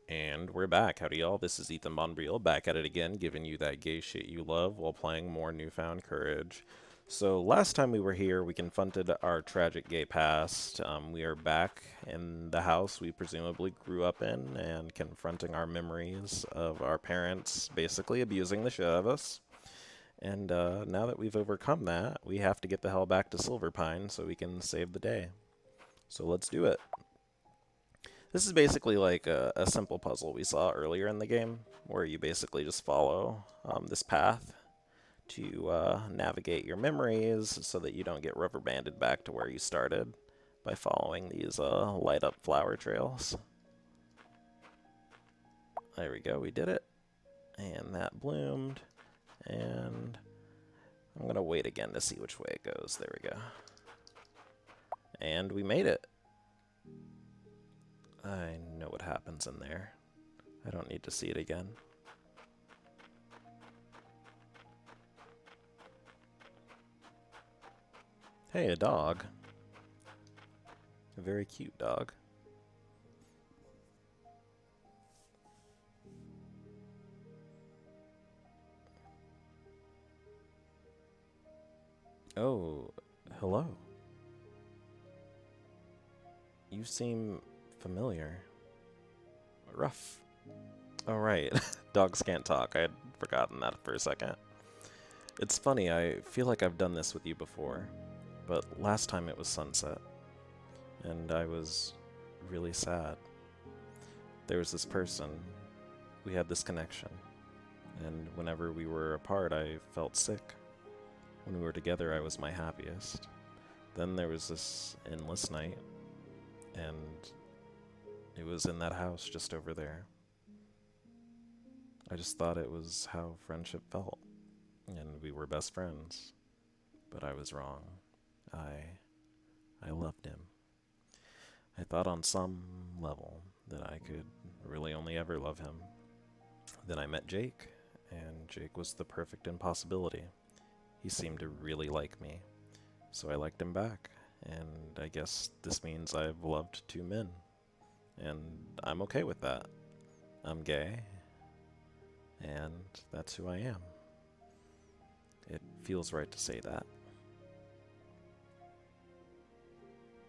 And we're back. Howdy, y'all. This is Ethan Bonreal, back at it again, giving you that gay shit you love while playing more Newfound Courage. So, last time we were here, we confronted our tragic gay past. We are back in the house we presumably grew up in and confronting our memories of our parents basically abusing the shit out of us. And now that we've overcome that, we have to get the hell back to Silverpine so we can save the day. So, let's do it. This is basically like a simple puzzle we saw earlier in the game, where you basically just follow this path to navigate your memories so that you don't get rubber banded back to where you started by following these light up flower trails. There we go, we did it. And that bloomed. And I'm going to wait again to see which way it goes. There we go. And we made it. I know what happens in there. I don't need to see it again. Hey, a dog. A very cute dog. Oh, hello. You seem familiar. Rough. Oh, right. Dogs can't talk. I had forgotten that for a second. It's funny, I feel like I've done this with you before, but last time it was sunset, and I was really sad. There was this person, we had this connection, and whenever we were apart, I felt sick. When we were together, I was my happiest. Then there was this endless night, and it was in that house just over there. I just thought it was how friendship felt, and we were best friends. But I was wrong. I loved him. I thought on some level that I could really only ever love him. Then I met Jake, and Jake was the perfect impossibility. He seemed to really like me, so I liked him back, and I guess this means I've loved two men. And I'm okay with that. I'm gay, and that's who I am. It feels right to say that.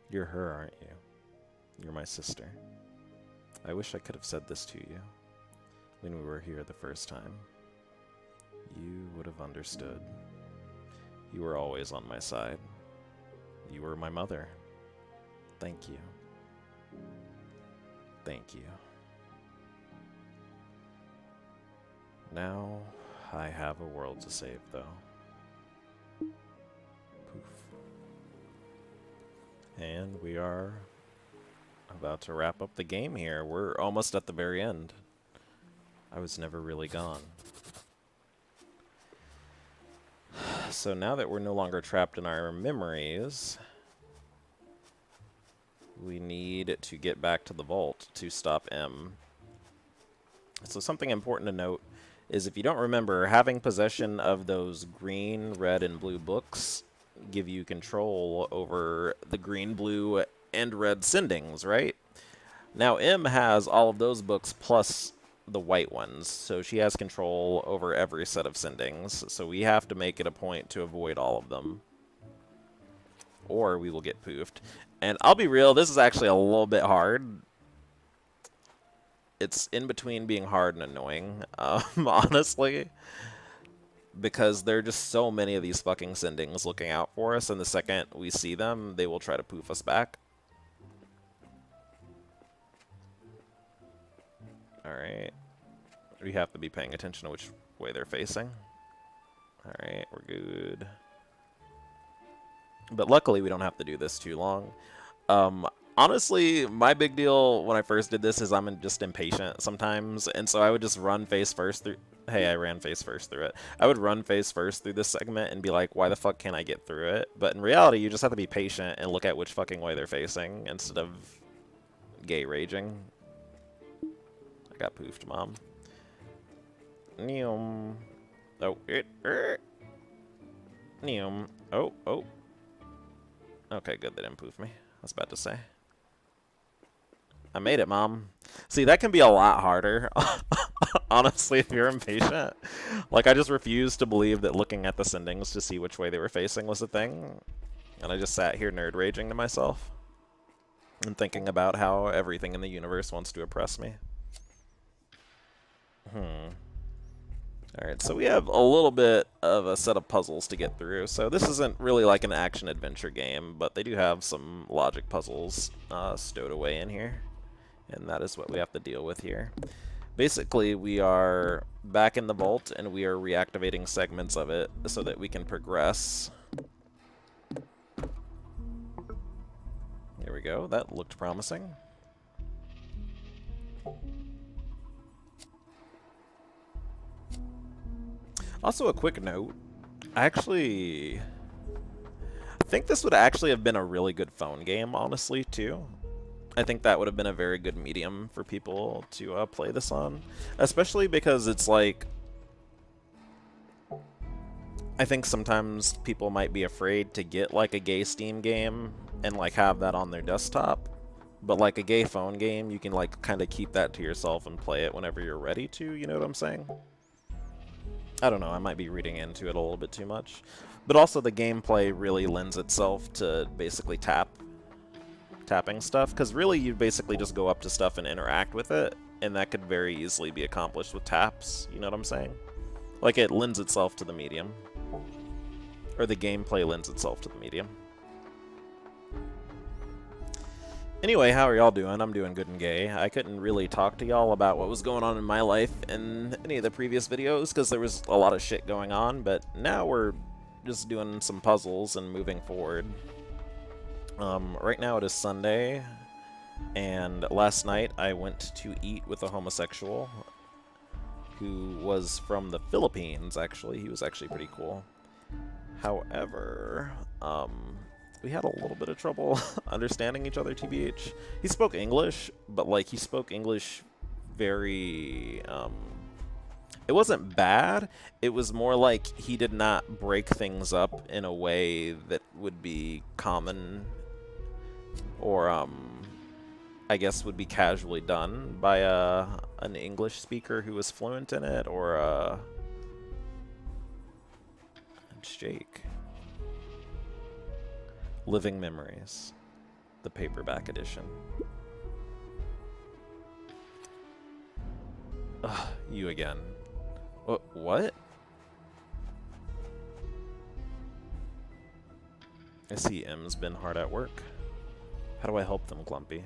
You're her, aren't you? You're my sister. I wish I could have said this to you when we were here the first time. You would have understood. You were always on my side. You were my mother. Thank you. Thank you. Now, I have a world to save, though. Poof. And we are about to wrap up the game here. We're almost at the very end. I was never really gone. So now that we're no longer trapped in our memories, we need to get back to the vault to stop M. So something important to note is if you don't remember, having possession of those green, red, and blue books give you control over the green, blue, and red sendings, right? Now M has all of those books plus the white ones, so she has control over every set of sendings, so we have to make it a point to avoid all of them, or we will get poofed. And I'll be real, this is actually a little bit hard. It's in between being hard and annoying, honestly, because there are just so many of these fucking sendings looking out for us, and the second we see them, they will try to poof us back. Alright. We have to be paying attention to which way they're facing. Alright, we're good. But luckily, we don't have to do this too long. Honestly, my big deal when I first did this is I'm just impatient sometimes, and so I would just run face first through... Hey, I ran face first through it. I would run face first through this segment and be like, why the fuck can't I get through it? But in reality, you just have to be patient and look at which fucking way they're facing instead of gay raging. I got poofed, Mom. Neum. Oh, Neum. Oh. Okay, good, they didn't poof me. I was about to say. I made it, Mom. See, that can be a lot harder, honestly, if you're impatient. Like, I just refused to believe that looking at the sendings to see which way they were facing was a thing. And I just sat here nerd raging to myself. And thinking about how everything in the universe wants to oppress me. Alright, so we have a little bit of a set of puzzles to get through. So this isn't really like an action-adventure game, but they do have some logic puzzles stowed away in here. And that is what we have to deal with here. Basically, we are back in the vault, and we are reactivating segments of it so that we can progress. There we go. That looked promising. Also, a quick note. I think this would actually have been a really good phone game, honestly, too. I think that would have been a very good medium for people to play this on. Especially because it's like... I think sometimes people might be afraid to get, like, a gay Steam game and, like, have that on their desktop. But, like, a gay phone game, you can, like, kind of keep that to yourself and play it whenever you're ready to, you know what I'm saying? I don't know, I might be reading into it a little bit too much. But also the gameplay really lends itself to basically tapping stuff, because really you basically just go up to stuff and interact with it, and that could very easily be accomplished with taps, you know what I'm saying? Like, it lends itself to the medium. Or the gameplay lends itself to the medium. Anyway, how are y'all doing? I'm doing good and gay. I couldn't really talk to y'all about what was going on in my life in any of the previous videos because there was a lot of shit going on, but now we're just doing some puzzles and moving forward. Right now it is Sunday, and last night I went to eat with a homosexual who was from the Philippines, actually. He was actually pretty cool. However, we had a little bit of trouble understanding each other, TBH. He spoke English, but, like, he spoke English very, it wasn't bad. It was more like he did not break things up in a way that would be common or, I guess would be casually done by an English speaker who was fluent in it, or, Jake. Living Memories, the paperback edition. Ugh, you again. What? I see M's been hard at work. How do I help them, Glumpy?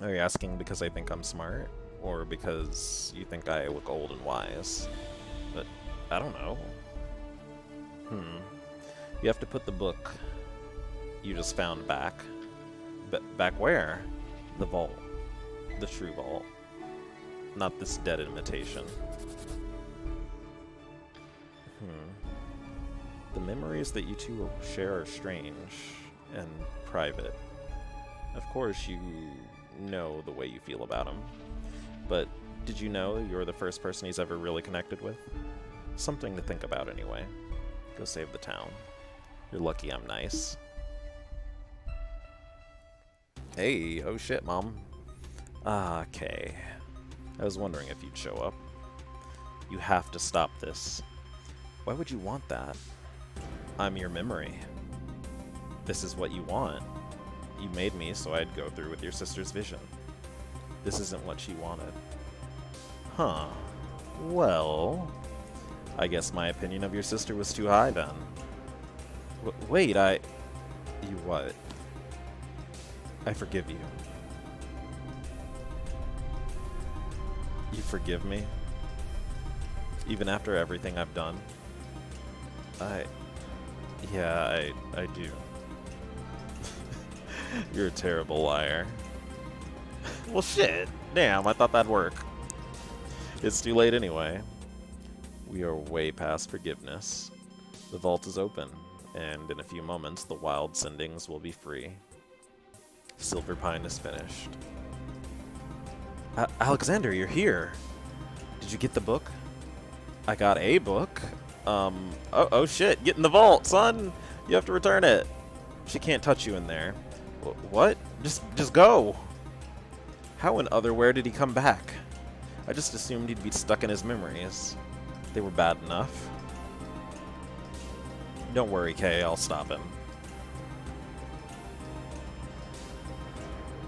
Are you asking because I think I'm smart? Or because you think I look old and wise? But I don't know. You have to put the book you just found back. Back where? The vault. The true vault. Not this dead imitation. The memories that you two share are strange and private. Of course you know the way you feel about him. But did you know you're the first person he's ever really connected with? Something to think about anyway. Go save the town. You're lucky I'm nice. Hey, oh shit, Mom. Okay. I was wondering if you'd show up. You have to stop this. Why would you want that? I'm your memory. This is what you want. You made me so I'd go through with your sister's vision. This isn't what she wanted. Huh. Well, I guess my opinion of your sister was too high then. Wait, You what? I forgive you. You forgive me? Even after everything I've done? Yeah, I do. You're a terrible liar. Well, shit. Damn, I thought that'd work. It's too late anyway. We are way past forgiveness. The vault is open, and in a few moments, the wild sendings will be free. Silver Pine is finished. Alexander, you're here. Did you get the book? I got a book. Oh shit, get in the vault, son! You have to return it. She can't touch you in there. What? Just go! How in otherwhere did he come back? I just assumed he'd be stuck in his memories. They were bad enough. Don't worry, Kay, I'll stop him.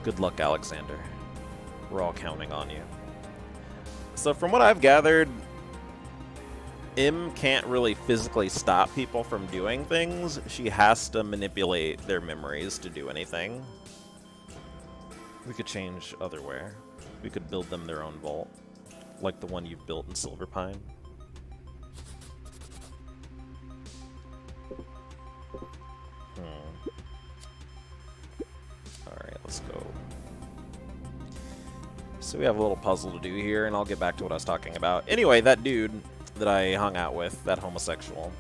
Good luck, Alexander. We're all counting on you. So from what I've gathered, Im can't really physically stop people from doing things. She has to manipulate their memories to do anything. We could change otherwhere. We could build them their own vault, like the one you've built in Silverpine. Alright, let's go. So we have a little puzzle to do here, and I'll get back to what I was talking about. Anyway, that dude that I hung out with, that homosexual,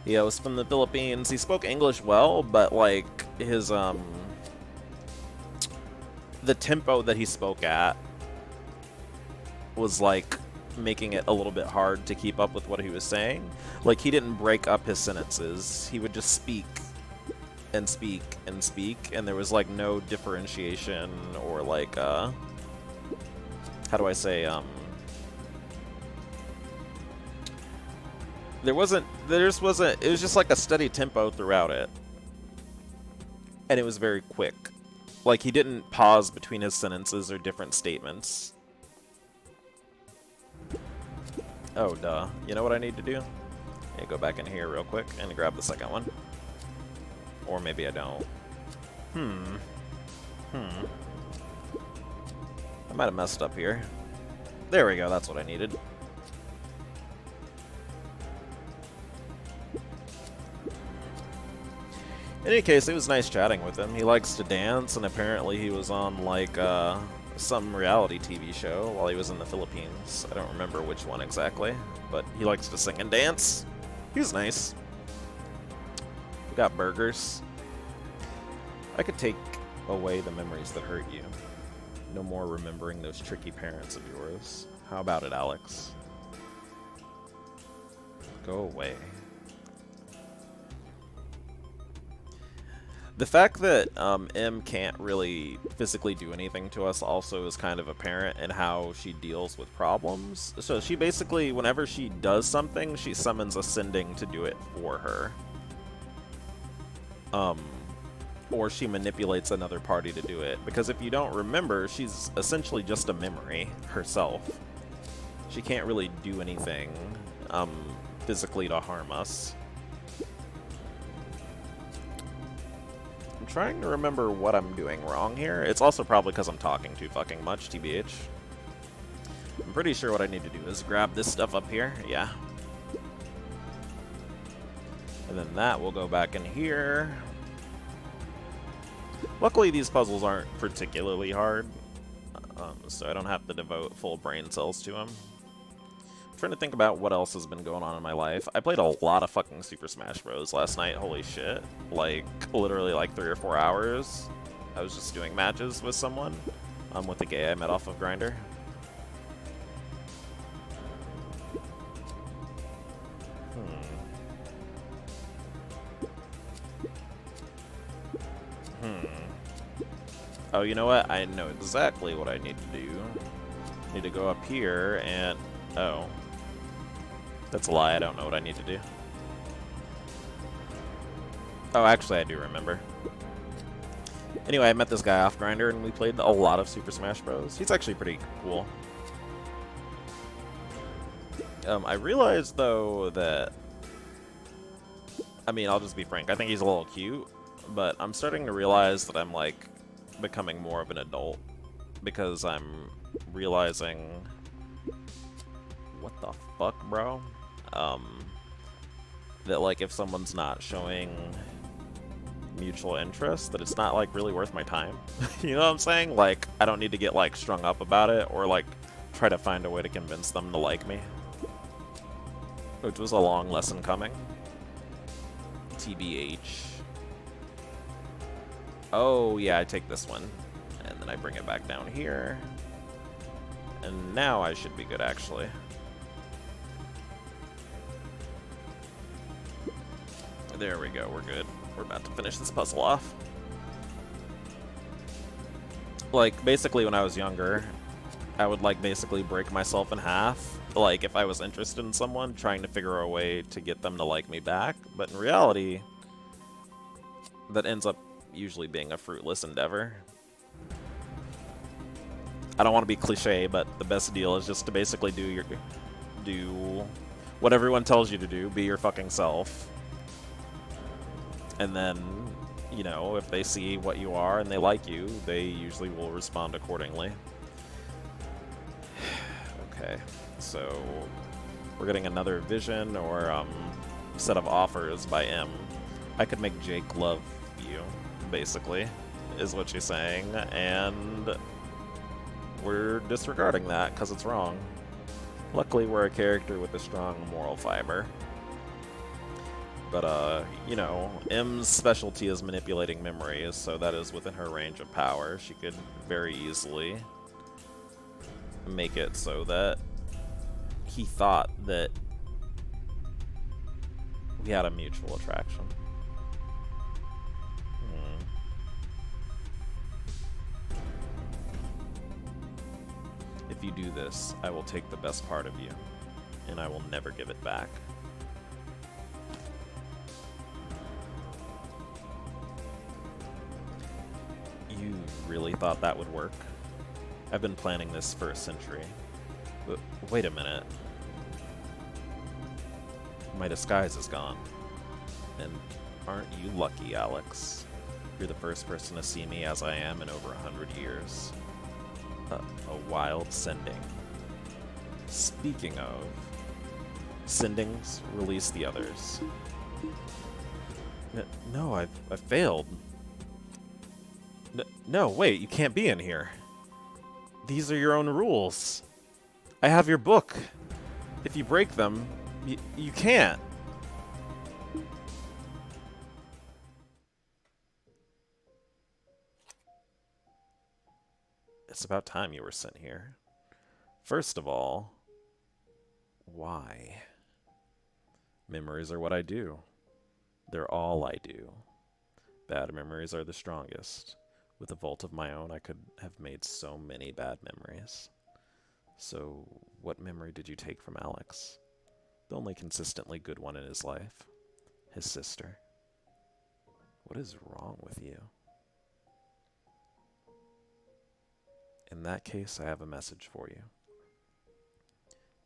he was from the Philippines. He spoke English well, but like his the tempo that he spoke at was like making it a little bit hard to keep up with what he was saying. Like, he didn't break up his sentences. He would just speak and speak and speak, and there was like no differentiation or like how do I say, it was just like a steady tempo throughout it. And it was very quick. Like, he didn't pause between his sentences or different statements. Oh, duh. You know what I need to do? I need to go back in here real quick and grab the second one. Or maybe I don't. I might have messed up here. There we go, that's what I needed. In any case, it was nice chatting with him. He likes to dance, and apparently he was on, like, some reality TV show while he was in the Philippines. I don't remember which one exactly, but he likes to sing and dance. He was nice. We got burgers. I could take away the memories that hurt you. No more remembering those tricky parents of yours. How about it, Alex? Go away. The fact that M can't really physically do anything to us also is kind of apparent in how she deals with problems. So she basically, whenever she does something, she summons a sending to do it for her. Or she manipulates another party to do it. Because if you don't remember, she's essentially just a memory herself. She can't really do anything physically to harm us. I'm trying to remember what I'm doing wrong here. It's also probably because I'm talking too fucking much, TBH. I'm pretty sure what I need to do is grab this stuff up here. Yeah. And then that will go back in here. Luckily, these puzzles aren't particularly hard, so I don't have to devote full brain cells to them. I'm trying to think about what else has been going on in my life. I played a lot of fucking Super Smash Bros. Last night, holy shit. Like, literally like 3 or 4 hours. I was just doing matches with someone, with the gay I met off of Grindr. Oh, you know what? I know exactly what I need to do. I need to go up here and... Oh. That's a lie. I don't know what I need to do. Oh, actually, I do remember. Anyway, I met this guy off Grindr, and we played a lot of Super Smash Bros. He's actually pretty cool. I realized, though, that... I mean, I'll just be frank. I think he's a little cute, but I'm starting to realize that I'm, like, becoming more of an adult because I'm realizing... What the fuck, bro? That, like, if someone's not showing mutual interest, that it's not, like, really worth my time. You know what I'm saying? Like, I don't need to get, like, strung up about it or, like, try to find a way to convince them to like me. Which was a long lesson coming. TBH. Oh, yeah, I take this one. And then I bring it back down here. And now I should be good, actually. There we go, we're good. We're about to finish this puzzle off. Like, basically when I was younger, I would, like, basically break myself in half, like, if I was interested in someone, trying to figure a way to get them to like me back. But in reality, that ends up usually being a fruitless endeavor. I don't want to be cliche, but the best deal is just to basically do what everyone tells you to do, be your fucking self. And then, you know, if they see what you are and they like you, they usually will respond accordingly. Okay, so we're getting another vision or set of offers by M. I could make Jake love you, basically, is what she's saying, and we're disregarding that because it's wrong. Luckily, we're a character with a strong moral fiber. But, you know, M's specialty is manipulating memories, so that is within her range of power. She could very easily make it so that he thought that we had a mutual attraction. If you do this, I will take the best part of you, and I will never give it back. You really thought that would work? I've been planning this for a century. But wait a minute. My disguise is gone. And aren't you lucky, Alex? You're the first person to see me as I am in over 100 years. A wild sending. Speaking of, sendings, release the others. No, I've failed. No, wait, you can't be in here. These are your own rules. I have your book. If you break them, you can't. It's about time you were sent here. First of all, why? Memories are what I do. They're all I do. Bad memories are the strongest. With a vault of my own, I could have made so many bad memories. So, what memory did you take from Alex? The only consistently good one in his life. His sister. What is wrong with you? In that case, I have a message for you.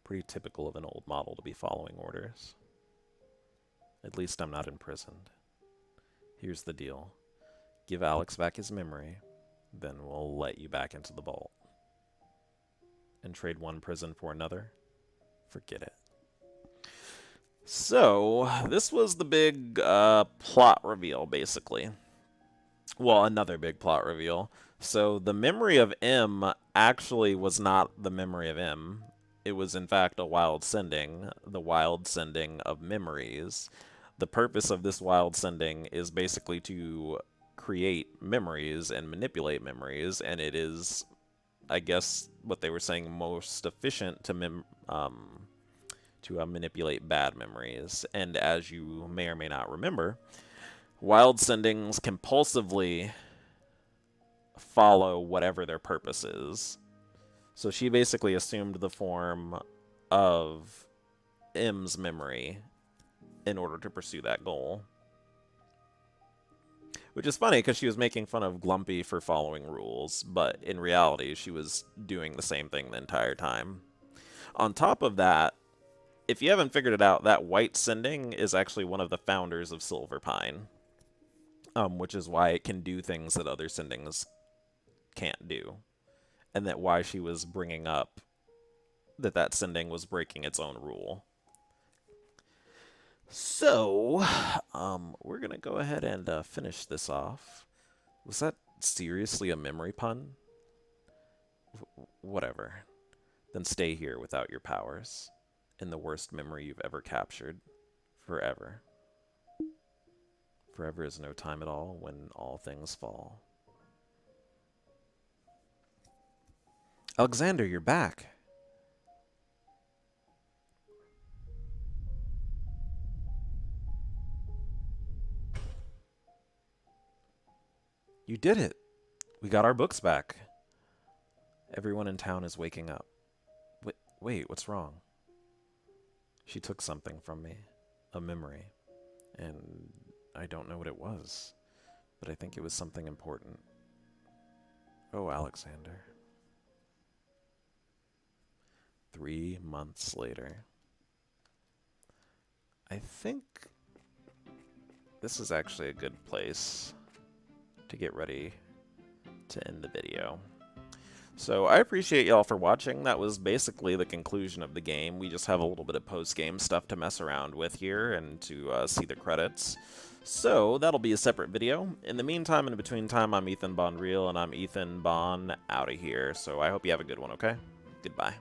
Pretty typical of an old model to be following orders. At least I'm not imprisoned. Here's the deal. Give Alex back his memory, then we'll let you back into the vault. And trade one prison for another? Forget it. So, this was the big plot reveal, basically. Well, another big plot reveal. So, the memory of M actually was not the memory of M. It was, in fact, a wild sending. The wild sending of memories. The purpose of this wild sending is basically to create memories and manipulate memories, and it is, I guess, what they were saying, most efficient to manipulate bad memories. And as you may or may not remember, wild sendings compulsively follow whatever their purpose is. So she basically assumed the form of M's memory in order to pursue that goal. Which is funny, because she was making fun of Glumpy for following rules, but in reality, she was doing the same thing the entire time. On top of that, if you haven't figured it out, that white sending is actually one of the founders of Silverpine, which is why it can do things that other sendings can't do, and that why she was bringing up that sending was breaking its own rule. So, we're going to go ahead and finish this off. Was that seriously a memory pun? Whatever. Then stay here without your powers, in the worst memory you've ever captured, forever. Forever is no time at all when all things fall. Alexander, you're back. You did it. We got our books back. Everyone in town is waking up. Wait, what's wrong? She took something from me. A memory. And I don't know what it was. But I think it was something important. Oh, Alexander. 3 months later. I think this is actually a good place to get ready to end the video. So I appreciate y'all for watching. That was basically the conclusion of the game. We just have a little bit of post-game stuff to mess around with here and to see the credits. So that'll be a separate video. In the meantime, in between time, I'm Ethan Bonreal, and I'm Ethan Bon out of here. So I hope you have a good one, okay? Goodbye.